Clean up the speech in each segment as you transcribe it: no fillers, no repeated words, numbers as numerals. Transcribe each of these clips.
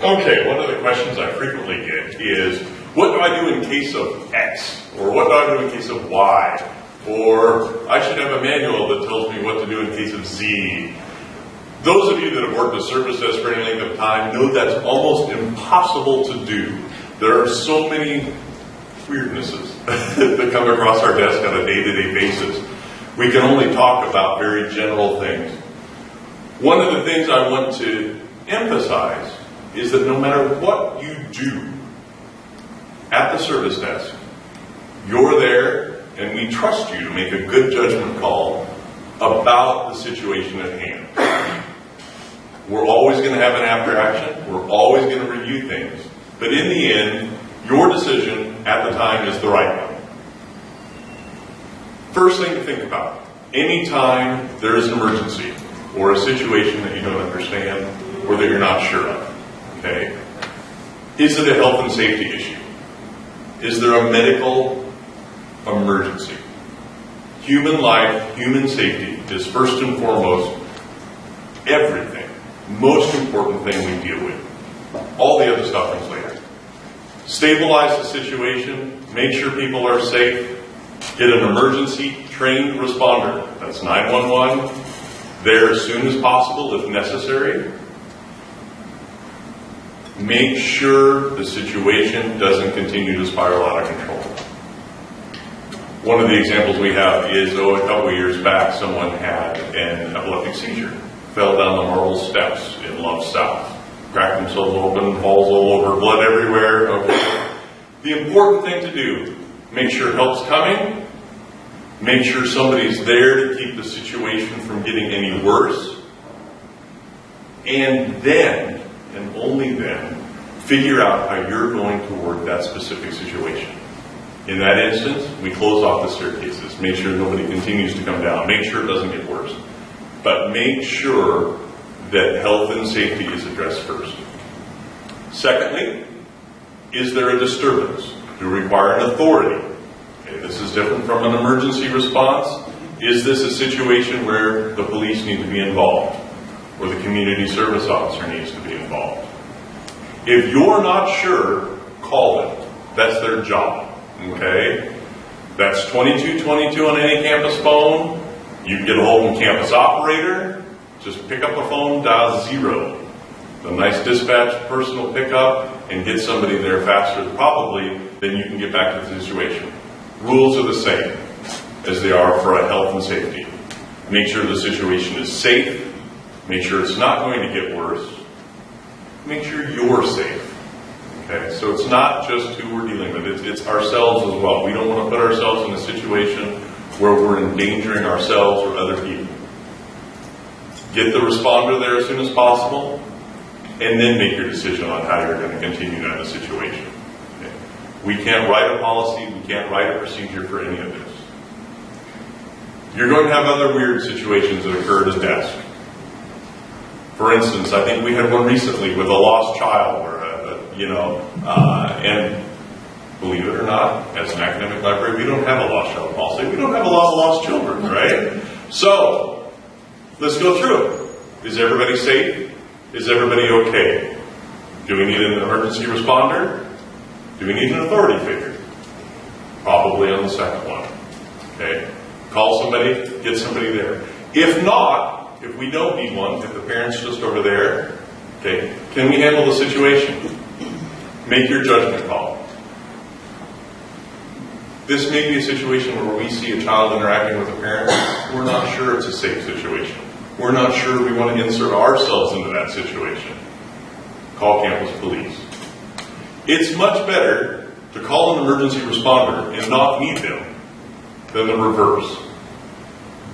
Okay, one of the questions I frequently get is, what do I do in case of X? Or what do I do in case of Y? Or I should have a manual that tells me what to do in case of Z. Those of you that have worked a service desk for any length of time know that's almost impossible to do. There are so many weirdnesses that come across our desk on a day-to-day basis. We can only talk about very general things. One of the things I want to emphasize is that no matter what you do at the service desk, you're there and we trust you to make a good judgment call about the situation at hand. We're always going to have an after action. We're always going to review things. But in the end, your decision at the time is the right one. First thing to think about, anytime there is an emergency or a situation that you don't understand or that you're not sure of, okay, is it a health and safety issue? Is there a medical emergency? Human life, human safety is first and foremost everything, most important thing we deal with. All the other stuff comes later. Stabilize the situation, make sure people are safe, get an emergency trained responder, that's 911, there as soon as possible if necessary. Make sure the situation doesn't continue to spiral out of control. One of the examples we have is, a couple of years back, someone had an epileptic seizure, fell down the marble steps in Love South, cracked themselves open, falls all over, blood everywhere. Okay. The important thing to do, make sure help's coming, make sure somebody's there to keep the situation from getting any worse, and then, and only then, figure out how you're going to work that specific situation. In that instance, we close off the staircases, make sure nobody continues to come down, make sure it doesn't get worse. But make sure that health and safety is addressed first. Secondly, is there a disturbance? Do we require an authority? Okay, this is different from an emergency response. Is this a situation where the police need to be involved? Or the community service officer needs to be involved? If you're not sure, call them. That's their job. Okay? That's 2222 on any campus phone. You can get a hold of a campus operator. Just pick up the phone, dial 0. The nice dispatch person will pick up and get somebody there faster, probably, than you can get back to the situation. Rules are the same as they are for a health and safety. Make sure the situation is safe. Make sure it's not going to get worse. Make sure you're safe. Okay, so it's not just who we're dealing with, it's ourselves as well. We don't want to put ourselves in a situation where we're endangering ourselves or other people. Get the responder there as soon as possible, and then make your decision on how you're going to continue in the situation. Okay. We can't write a policy, we can't write a procedure for any of this. You're going to have other weird situations that occur at a desk. For instance, I think we had one recently with a lost child, where, and believe it or not, as an academic library, we don't have a lost child policy. We don't have a lot of lost children, right? So, let's go through it. Is everybody safe? Is everybody okay? Do we need an emergency responder? Do we need an authority figure? Probably on the second one. Okay? Call somebody, get somebody there. If not, if we don't need one, if the parent's just over there, okay, can we handle the situation? Make your judgment call. This may be a situation where we see a child interacting with a parent, we're not sure it's a safe situation. We're not sure we want to insert ourselves into that situation. Call campus police. It's much better to call an emergency responder and not need them than the reverse.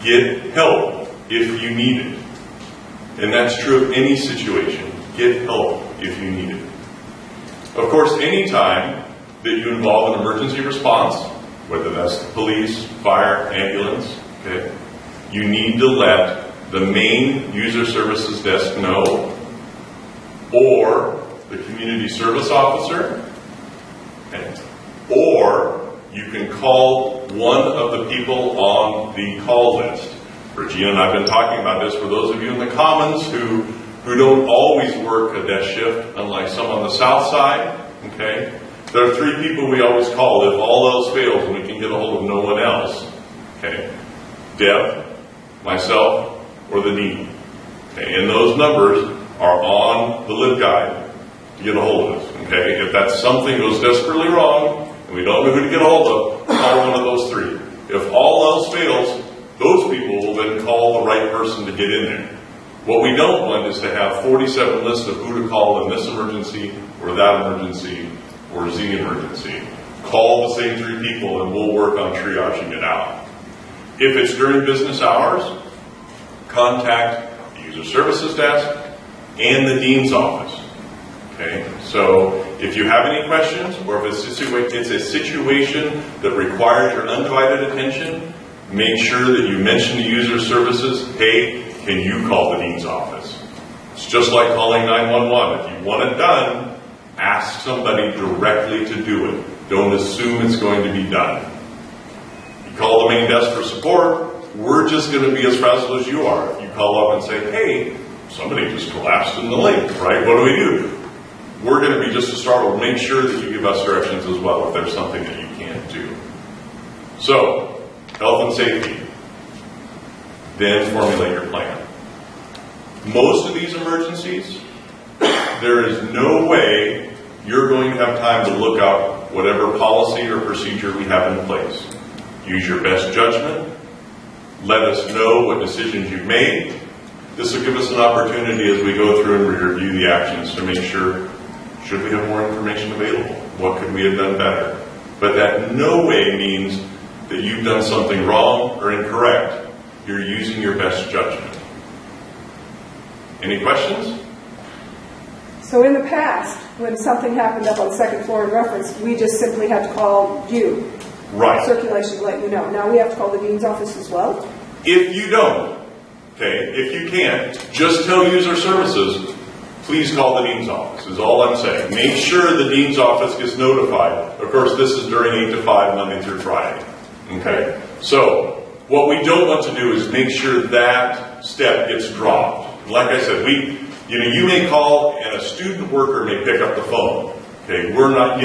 Get help if you need it. And that's true of any situation. Get help if you need it. Of course, anytime that you involve an emergency response, whether that's the police, fire, ambulance, okay, you need to let the main user services desk know, or the community service officer, okay, or you can call one of the people on the call list. Regina and I have been talking about this for those of you in the Commons who who don't always work a desk shift, unlike some on the south side, okay? There are 3 people we always call if all else fails and we can get a hold of no one else, okay? Deb, myself, or the dean. Okay? And those numbers are on the LibGuide to get a hold of us, okay? If that's something goes desperately wrong and we don't know who to get a hold of, call one of those 3. If all else fails, those people will then call the right person to get in there. What we don't want is to have 47 lists of who to call in this emergency or that emergency or Z emergency. Call the same 3 people and we'll work on triaging it out. If it's during business hours, contact the user services desk and the dean's office. Okay, so if you have any questions or if it's a situation that requires your undivided attention, make sure that you mention to user services, hey, can you call the dean's office? It's just like calling 911. If you want it done, ask somebody directly to do it. Don't assume it's going to be done. You call the main desk for support, we're just going to be as frazzled as you are. If you call up and say, hey, somebody just collapsed in the lake, right? What do we do? We're going to be just as startled. Make sure that you give us directions as well if there's something that you can't do. So, health and safety. Then formulate your plan. Most of these emergencies, there is no way you're going to have time to look up whatever policy or procedure we have in place. Use your best judgment. Let us know what decisions you've made. This will give us an opportunity as we go through and review the actions to make sure, should we have more information available? What could we have done better? But that in no way means that you've done something wrong or incorrect. You're using your best judgment. Any questions? So in the past, when something happened up on the second floor in reference, we just simply had to call you. Right. Circulation to let you know. Now we have to call the dean's office as well? If you don't, okay, if you can't, just tell user services, please call the dean's office, is all I'm saying. Make sure the dean's office gets notified. Of course, this is during 8 to 5, Monday through Friday. Okay? So, what we don't want to do is make sure that step gets dropped. Like I said, you may call and a student worker may pick up the phone. Okay, we're not,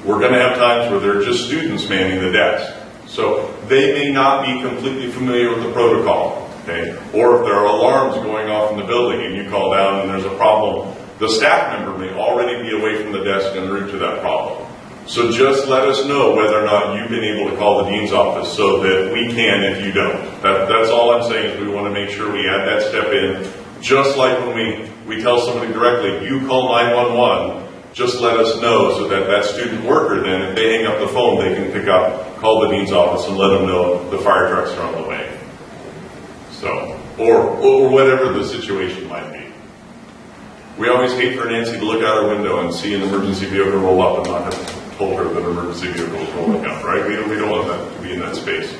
we're going to have times where they're just students manning the desk. So they may not be completely familiar with the protocol. Okay, or if there are alarms going off in the building and you call down and there's a problem, the staff member may already be away from the desk en route to that problem. So just let us know whether or not you've been able to call the dean's office so that we can if you don't. That's all I'm saying is we want to make sure we add that step in. Just like when we tell somebody directly, you call 911, just let us know so that student worker then, if they hang up the phone, they can pick up, call the dean's office and let them know the fire trucks are on the way. So, or whatever the situation might be. We always hate for Nancy to look out her window and see an emergency vehicle roll up and not have told her that an emergency vehicle is rolling up, right? We don't want that to be in that space.